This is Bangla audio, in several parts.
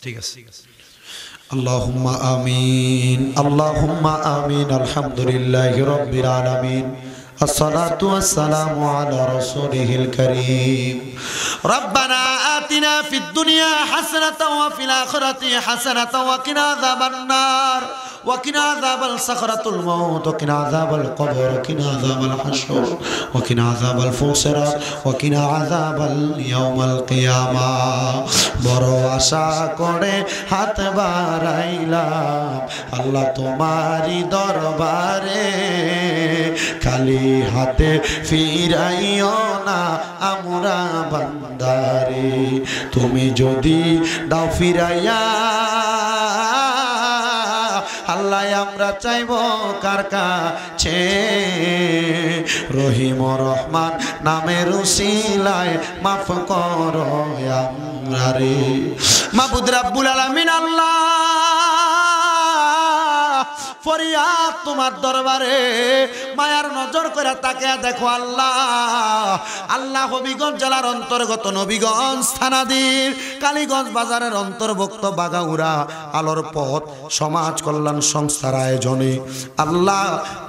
ঠিক আছে। আল্লাহুম্মা আমিন, আল্লাহুম্মা আমিন। আলহামদুলিল্লাহি রাব্বিল আলামিন। الصلاة والسلام على رسوله الكريم. ربنا آتنا في الدنيا حسنة وفي الآخرة حسنة وقنا عذاب النار وقنا عذاب الصخرة الموت وقنا عذاب القبر وقنا عذاب الحشر وقنا عذاب الفسرات وقنا عذاب اليوم القيامة. বড় আশা করে হাত বাড়াইলাম আল্লাহ তোমারই দরবারে, খালি হাতে ফিরাইও না আমরা বান্দারে। তুমি যদি দাও ফিরাইয়া আল্লাহ আমরা চাইব কার কাছে, রহিম রহমান নামের উসিলায় মাফ করো আমরারে। মাবুদ রাব্বুল আলামিন আল্লাহ ফরিয়াদ তোমার দরবারে, মায়ার নজর করে তাকিয়া দেখো আল্লাহ। আল্লাহ হবিগঞ্জ জেলার অন্তর্গত নবীগঞ্জ থানাধীন কালীগঞ্জ বাজারের অন্তর্ভুক্ত বাগাউড়া আলোর পথ সমাজ কল্যাণ সংস্থার আয়োজনে আল্লাহ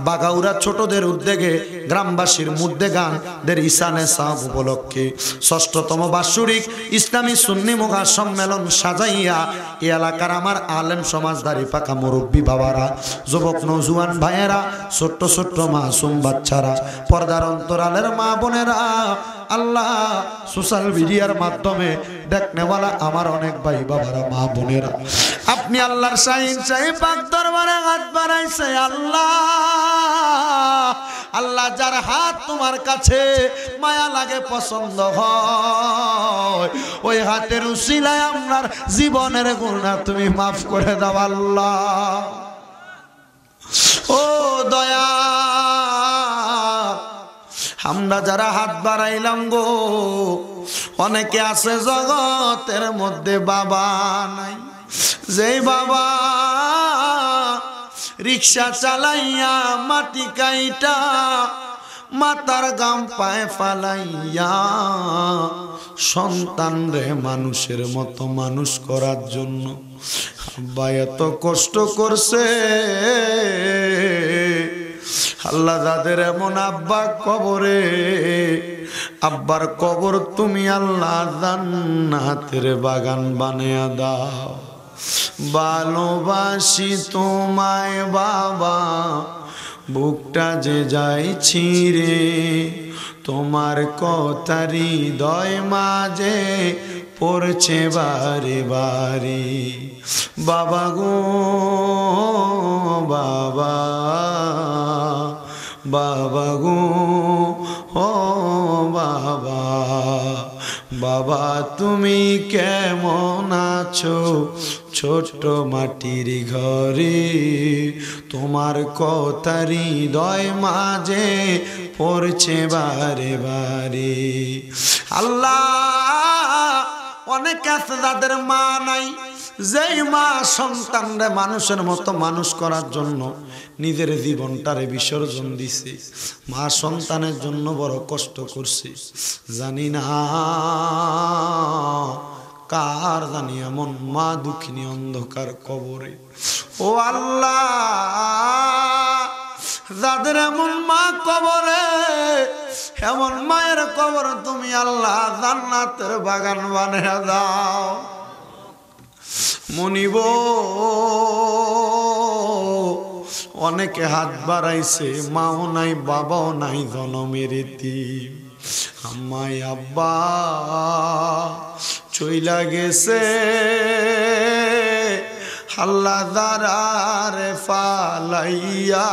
বাগাউড়া ছোটদের উদ্যোগে গ্রামবাসীর মুদ্দে গানদের ইসানে সাহ উপলক্ষে ৬ষ্ঠতম বাৎসরিক ইসলামী সুন্নি মুগা সম্মেলন সাজাইয়া এ এলাকার আমার আলেম সমাজদারি পাকা মুরব্বী বাবারা, যুবক নৌজুয়ান ভাইয়েরা, ছোট্ট ছোট্ট মাসুম বাচ্চারা, পর্দার অন্তরালের মা বোনেরা, আল্লাহ সোশ্যাল মিডিয়ার মাধ্যমে দেখনেওয়ালা আমার অনেক ভাই বাবারা, মা বোনেরা, আপনি আল্লাহর শাহিন শাহী পাক দরবারে হাত বাড়াইছে আল্লাহ। আল্লাহ যার হাত তোমার কাছে মায়া লাগে, পছন্দ হয়, ওই হাতের উসিলায় আপনার জীবনের গুনাহ তুমি মাফ করে দাও আল্লাহ। ও দয়া, আমরা যারা হাত বাড়াইলাম গো, অনেকে আছে জগতের মধ্যে বাবা নাই, যেই বাবা রিক্সা চালাইয়া মাটি কাইটা মাতার গাম পায়ে ফালাইয়া সন্তান রে মানুষের মতো মানুষ করার জন্য আব্বা এত কষ্ট করছে। আল্লাহ যাদের এমন আব্বা কবরে, আব্বার কবর তুমি আল্লাহ জান্নাতের বাগান বানিয়ে দাও। ভালোবাসি তোমায় বাবা, বুকটা যে যাই ছিঁড়ে, তোমার কথা হৃদয় মাঝে পড়ছে বারে বারে। বাবা গো বাবা, বাবা গো ও বাবা, বাবা তুমি কেমন আছো ছোট্ট মাটির ঘরে, তোমার কথা হৃদয় মাঝে পড়ছে বারে বারে। আল্লাহ অনেক আছে যাদের মা নাই, যেই মা সন্তানরে মানুষের মতো মানুষ করার জন্য নিজের জীবনটারে বিসর্জন দিছে, মা সন্তানের জন্য বড় কষ্ট করছে। জানি না কার জানি এমন মা দুঃখিনী অন্ধকার কবরে। ও আল্লাহ যাদের এমন মা কবরে, এমন মায়ের কবর তুমি আল্লাহ জান্নাতের বাগান বানিয়ে দাও। মনিব অনেকে হাত বাড়াইছে, মাও নাই বাবাও নাই, জনমের এতিম। আম্মাই আব্বা চইলা গেছে, আল্লাহ দারারে ফালাইয়া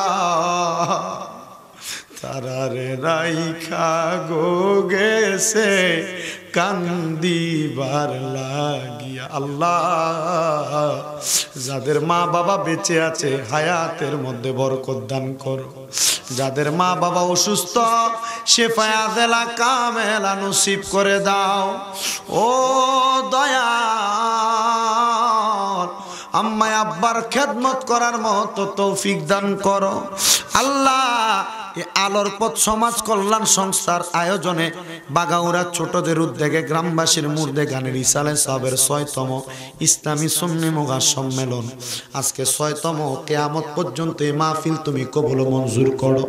তারারে রাইখা গো গেছে কান্দিবার লাগিয়া। আল্লাহ যাদের মা বাবা বেঁচে আছে হায়াতের মধ্যে বরকত দান করো, যাদের মা বাবা অসুস্থ শেফায়া দেলা কামেলা নসিব করে দাও। ও দয়া, আম্মা আব্বার খেদমত করার মতো তৌফিক দান করো আল্লাহ। এই আলোর পথ সমাজ কল্যাণ সংস্থার আয়োজনে বাগাউড়া ছোটদের উদ্যোগে গ্রামবাসীর মুর্দে গানের ইসালে সাহেবের ৬তম ইসলামী সুন্নি মুগা সম্মেলন। আজকে ৬তম, কিয়ামত পর্যন্ত এই মাহফিল তুমি কবুল মঞ্জুর করো।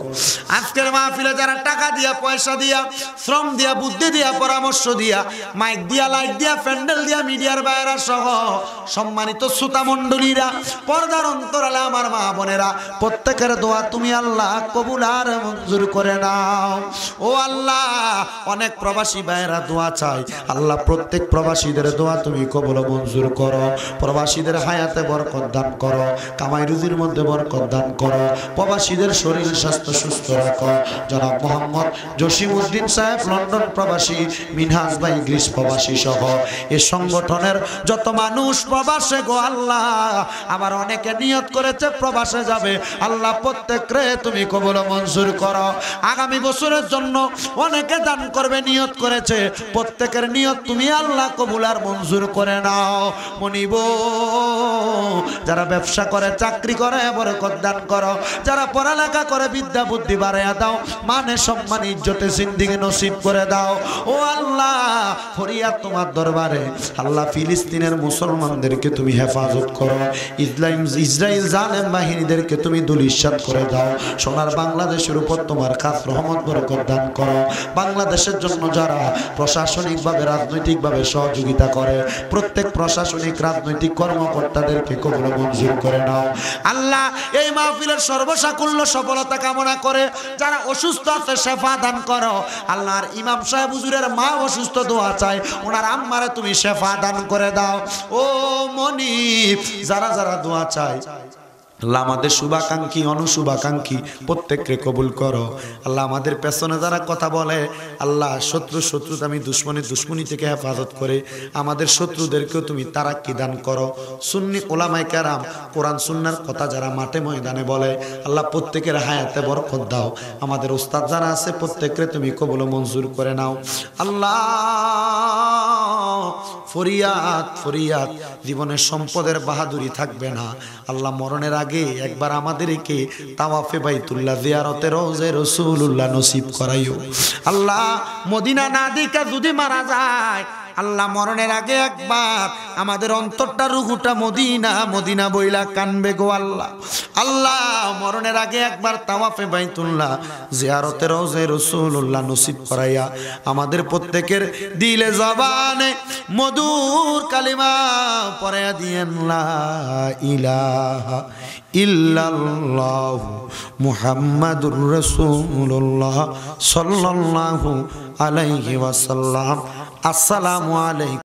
আজকের মাহফিলে যারা টাকা দিয়া, পয়সা দিয়া, শ্রম দিয়া, বুদ্ধি দিয়া, পরামর্শ দিয়া, মাইক দিয়া, লাইট দিয়া, প্যান্ডেল দিয়া, মিডিয়ার বাইরা সহ সম্মানিত শ্রোতা মণ্ডলীরা, পর্দার অন্তরালে আমার মা বোনেরা, প্রত্যেকের দোয়া তুমি আল্লাহ কবুল আর মঞ্জুর করে নাও। ও আল্লাহ, অনেক প্রবাসী ভাইয়েরা দোয়া চাই, আল্লাহ প্রত্যেক প্রবাসীদের দোয়া তুমি কবুল মঞ্জুর করো। প্রবাসীদের হায়াতে বরকত দান করো, কামাই রুজির মধ্যে বরকত দান করো, প্রবাসীদের শরীর স্বাস্থ্য সুস্থ রাখো। জনাব মোহাম্মদ জসিমউদ্দিন সাহেব লন্ডন প্রবাসী, মিনহাজ ভাই গ্রিস প্রবাসী সহ এই সংগঠনের যত মানুষ প্রবাসে গো আল্লাহ, আবার অনেকে নিয়ত করেছে প্রবাসে যাবে, আল্লাহ প্রত্যেকরে তুমি কবুল মঞ্জুর করো। আগামী বছরের জন্য অনেকে দান করবে নিয়ত করেছে, প্রত্যেকের নিয়ত তুমি আল্লাহ কবুল আর মঞ্জুর করে নাও। মনিব, যারা ব্যবসা করে, চাকরি করে, বরকত দান করো। যারা পড়ালেখা করে, বিদ্যা বুদ্ধি বাড়াইয়া দাও, মানে সম্মান ইজ্জতে জিন্দেগি নসিব করে দাও। ও আল্লাহ, ফরিয়াদ তোমার দরবারে, আল্লাহ ফিলিস্তিনের মুসলমানদেরকে তুমি হেফাজত করো, ইসরাইল জালেম বাহিনীদেরকে তুমি দুলিশাত করে দাও। সোনার বাংলাদেশের উপর তোমার খাস রহমত বরকত দান করো। বাংলাদেশের জন্য যারা প্রশাসনিকভাবে, রাজনৈতিকভাবে সহযোগিতা করে, প্রত্যেক প্রশাসনিক রাজনৈতিক কর্মকর্তাদেরকে কবুল মঞ্জুর করে নাও। আল্লাহ, এই মাহফিলের সর্বসাকুল্য সফলতা কামনা করে যারা অসুস্থ আছে শেফা দান করো। আল্লাহর ইমাম সাহেব হুজুরের মা অসুস্থ, দোয়া চাই ওনার আম্মারে তুমি শেফা দান করে দাও। ও মনিব, যারা যারা দোয়া চাই আল্লাহ, আমাদের শুভাকাঙ্ক্ষী অনুশুভাকাঙ্ক্ষী প্রত্যেককে কবুল করো। আল্লাহ, আমাদের পেছনে যারা কথা বলে, আল্লাহ শত্রুতা, আমি দুশ্মনী থেকে হেফাজত করে আমাদের শত্রুদেরকেও তুমি তারাক্কি দান করো। সুন্নি ওলামায়ে কেরাম কোরআন সুন্নাহর কথা যারা মাঠে ময়দানে বলে, আল্লাহ প্রত্যেকের হায়াতে বরকত দাও। আমাদের উস্তাদ যারা আছে প্রত্যেককে তুমি কবুল মঞ্জুর করে নাও। আল্লাহ, ফরিয়াদ, জীবনের সম্পদের বাহাদুরি থাকবে না। আল্লাহ, মরণের আগে একবার আমাদেরকে তাওয়াফে বাইতুল্লাহ, জিয়ারতে রওজে রাসূলুল্লাহ নসিব করাইও। আল্লাহ, মদিনা না দিকা যদি মারা যায়, আল্লাহ মরণের আগে একবার আমাদের অন্তরটা, রুহুটা মদিনা বইলা কানবে গো আল্লাহ। আল্লাহ, মরণের আগে একবার তাওয়াফে বাইতুল্লাহ, জিয়ারতে রওজে রাসূলুল্লাহ নসিব করাইয়া আমাদের প্রত্যেকের দিলে জবানে মধুর কালিমা পড়াইয়া দিয়েন, লা ইলাহা ইল্লাল্লাহ মুহাম্মাদুর রাসূলুল্লাহ সাল্লাল্লাহু আলাইহি ওয়াসাল্লাম। আসসালামু আলাইকুম।